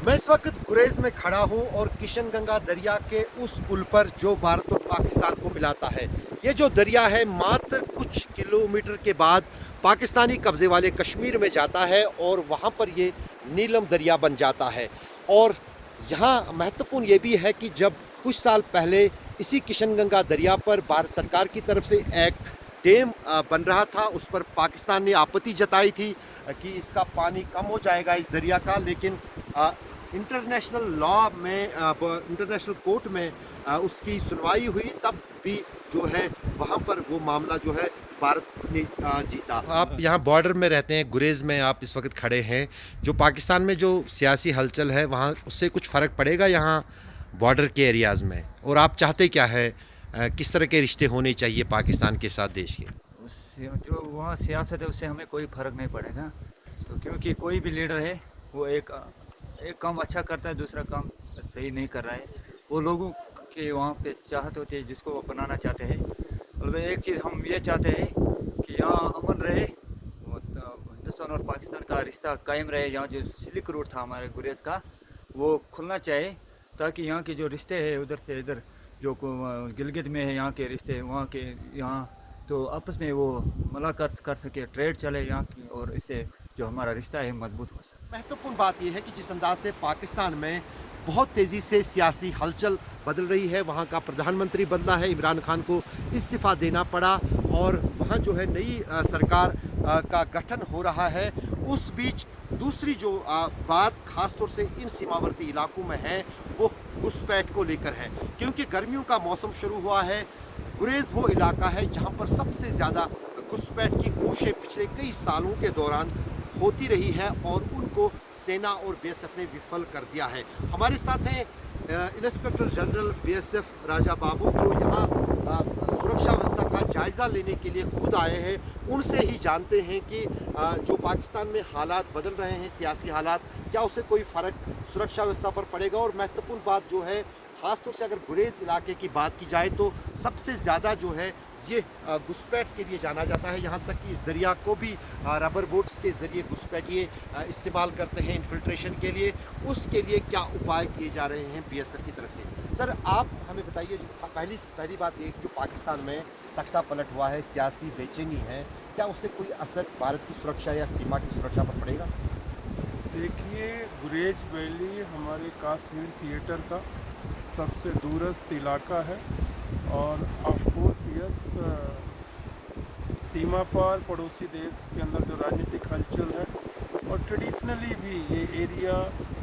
मैं इस वक्त गुरेज में खड़ा हूँ और किशनगंगा दरिया के उस पुल पर जो भारत और पाकिस्तान को मिलाता है। ये जो दरिया है मात्र कुछ किलोमीटर के बाद पाकिस्तानी कब्जे वाले कश्मीर में जाता है और वहाँ पर ये नीलम दरिया बन जाता है। और यहाँ महत्वपूर्ण ये भी है कि जब कुछ साल पहले इसी किशनगंगा दरिया पर भारत सरकार की तरफ से एक डैम बन रहा था, उस पर पाकिस्तान ने आपत्ति जताई थी कि इसका पानी कम हो जाएगा इस दरिया का, लेकिन इंटरनेशनल लॉ में इंटरनेशनल कोर्ट में उसकी सुनवाई हुई, तब भी जो है वहाँ पर वो मामला जो है भारत ने जीता। आप यहाँ बॉर्डर में रहते हैं, गुरेज में आप इस वक्त खड़े हैं। जो पाकिस्तान में जो सियासी हलचल है वहाँ उससे कुछ फ़र्क पड़ेगा यहाँ बॉर्डर के एरियाज़ में? और आप चाहते क्या है, किस तरह के रिश्ते होने चाहिए पाकिस्तान के साथ देश के? उससे जो वहाँ सियासत है उससे हमें कोई फ़र्क नहीं पड़ेगा। तो क्योंकि कोई भी लीडर है वो एक काम अच्छा करता है, दूसरा काम सही नहीं कर रहा है। वो लोगों के वहाँ पे चाहत होती है जिसको वो बनाना चाहते हैं। और वे एक चीज़ हम ये चाहते हैं कि यहाँ अमन रहे, हिंदुस्तान और पाकिस्तान का रिश्ता कायम रहे। यहाँ जो सिल्क रूट था हमारे गुरेज का वो खुलना चाहिए, ताकि यहाँ के जो रिश्ते हैं उधर से इधर जो गिलगित में है यहाँ के रिश्ते, वहाँ के यहाँ तो आपस में वो मुलाकात कर सके, ट्रेड चले यहाँ की, और इससे जो हमारा रिश्ता है मजबूत हो सके। महत्वपूर्ण बात यह है कि जिस अंदाज से पाकिस्तान में बहुत तेज़ी से सियासी हलचल बदल रही है, वहाँ का प्रधानमंत्री बदला है, इमरान खान को इस्तीफ़ा देना पड़ा और वहाँ जो है नई सरकार का गठन हो रहा है। उस बीच दूसरी जो बात ख़ास तौर से इन सीमावर्ती इलाकों में है वो घुसपैठ को लेकर है, क्योंकि गर्मियों का मौसम शुरू हुआ है। गुरेज वो इलाका है जहाँ पर सबसे ज़्यादा घुसपैठ की कोशिशें पिछले कई सालों के दौरान होती रही है और उनको सेना और बीएसएफ ने विफल कर दिया है। हमारे साथ हैं inspector general BSF Raja Babu, जो यहाँ सुरक्षा व्यवस्था का जायज़ा लेने के लिए खुद आए हैं। उनसे ही जानते हैं कि जो पाकिस्तान में हालात बदल रहे हैं, सियासी हालात, क्या उससे कोई फ़र्क सुरक्षा व्यवस्था पर पड़ेगा? और महत्वपूर्ण बात जो है, ख़ासतौर से अगर गुरेज इलाके की बात की जाए तो सबसे ज़्यादा जो है ये घुसपैठ के लिए जाना जाता है। यहाँ तक कि इस दरिया को भी रबर बोट्स के ज़रिए घुसपैठिए इस्तेमाल करते हैं इन्फिल्ट्रेशन के लिए। उसके लिए क्या उपाय किए जा रहे हैं बीएसएफ की तरफ से? सर, आप हमें बताइए, जो पहली बात एक जो पाकिस्तान में तख्ता पलट हुआ है, सियासी बेचैनी है, क्या उससे कोई असर भारत की सुरक्षा या सीमा की सुरक्षा पर पड़ेगा? देखिए, गुरेज वैली हमारे कश्मीर थिएटर का सबसे दूरस्थ इलाका है और ऑफ कोर्स यस, सीमा पार पड़ोसी देश के अंदर जो राजनीतिक हलचल है और ट्रेडिशनली भी ये एरिया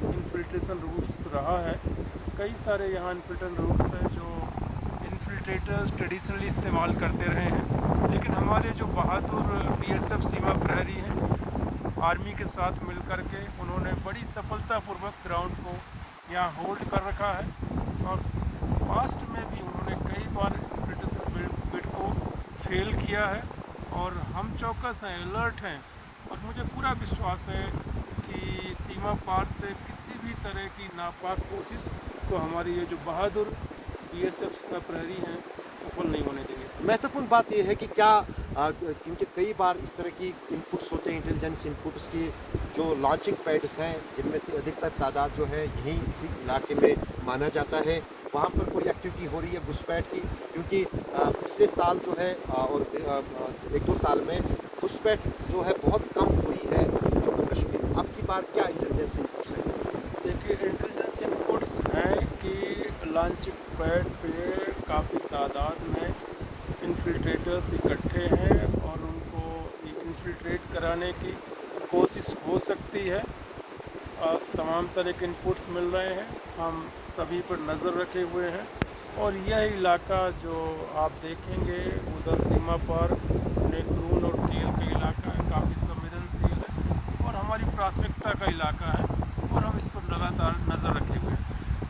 इन्फिल्ट्रेशन रूट्स रहा है। कई सारे यहाँ इन्फिल्ट्रेशन रूट्स हैं जो इन्फिल्ट्रेटर्स ट्रेडिशनली इस्तेमाल करते रहे हैं, लेकिन हमारे जो बहादुर बीएसएफ सीमा प्रहरी हैं आर्मी के साथ मिलकर के उन्होंने बड़ी सफलतापूर्वक ग्राउंड को यहाँ होल्ड कर रखा है। और पास्ट में भी उन्होंने कई बार इन्फिल्ट्रेशन बिड को फेल किया है और हम चौकस हैं, अलर्ट हैं और मुझे पूरा विश्वास है कि सीमा पार से किसी भी तरह की नापाक कोशिश को हमारी ये जो बहादुर बीएसएफ का प्रहरी हैं सफल नहीं होने देंगे। महत्वपूर्ण बात यह है कि क्या क्योंकि कई बार इस तरह की इनपुट्स होते हैं, इंटेलिजेंस इनपुट्स की जो लॉन्चिंग पैड्स हैं, जिनमें से अधिकतर तादाद जो है यहीं इसी इलाके में माना जाता है, वहाँ पर कोई एक्टिविटी हो रही है घुसपैठ की? क्योंकि पिछले साल जो है और 1-2 साल में घुसपैठ जो है बहुत कम हुई है जम्मू कश्मीर। अब की बार क्या इंटेलिजेंस इनपुट्स हैं? देखिए, इंटेलिजेंस इनपुट्स हैं कि लॉन्चिंग पैड पे काफ़ी तादाद में इन्फिल्ट्रेटर्स इकट्ठे हैं और उनको इन्फिल्ट्रेट कराने की कोशिश हो सकती है। तमाम तरह के इनपुट्स मिल रहे हैं, हम सभी पर नज़र रखे हुए हैं और यह इलाका जो आप देखेंगे उधर सीमा पर नेक्रून और टील का इलाका है, काफ़ी संवेदनशील है और हमारी प्राथमिकता का इलाका है और हम इस पर लगातार नज़र रखे हुए हैं।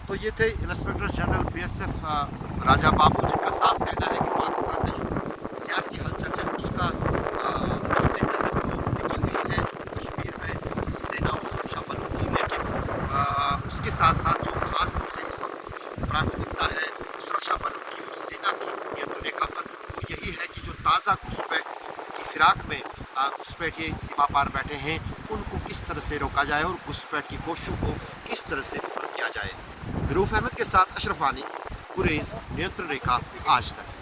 तो ये थे inspector general BSF Raja Babu, जिनका साफ कहना है कि पाकिस्तान में जो सियासी हलचल है उसका उस पर नज़र तो टिकी हुई है जम्मू कश्मीर में सेना और सुरक्षा बलों की, लेकिन उसके साथ साथ जो खास तौर से इस वक्त प्राथमिकता है सुरक्षा बलों की और सेना की नियंत्रण रेखा पर, वो यही है कि जो ताज़ा घुसपैठ की फिराक में घुसपैठिए सीमा पार बैठे हैं उनको किस तरह से रोका जाए और घुसपैठ की कोशिशों को किस किस तरह से विफल किया जाए। गिरूफ अहमद के साथ अशरफ वानी, कुरैश, नियंत्रण रेखा, आज तक।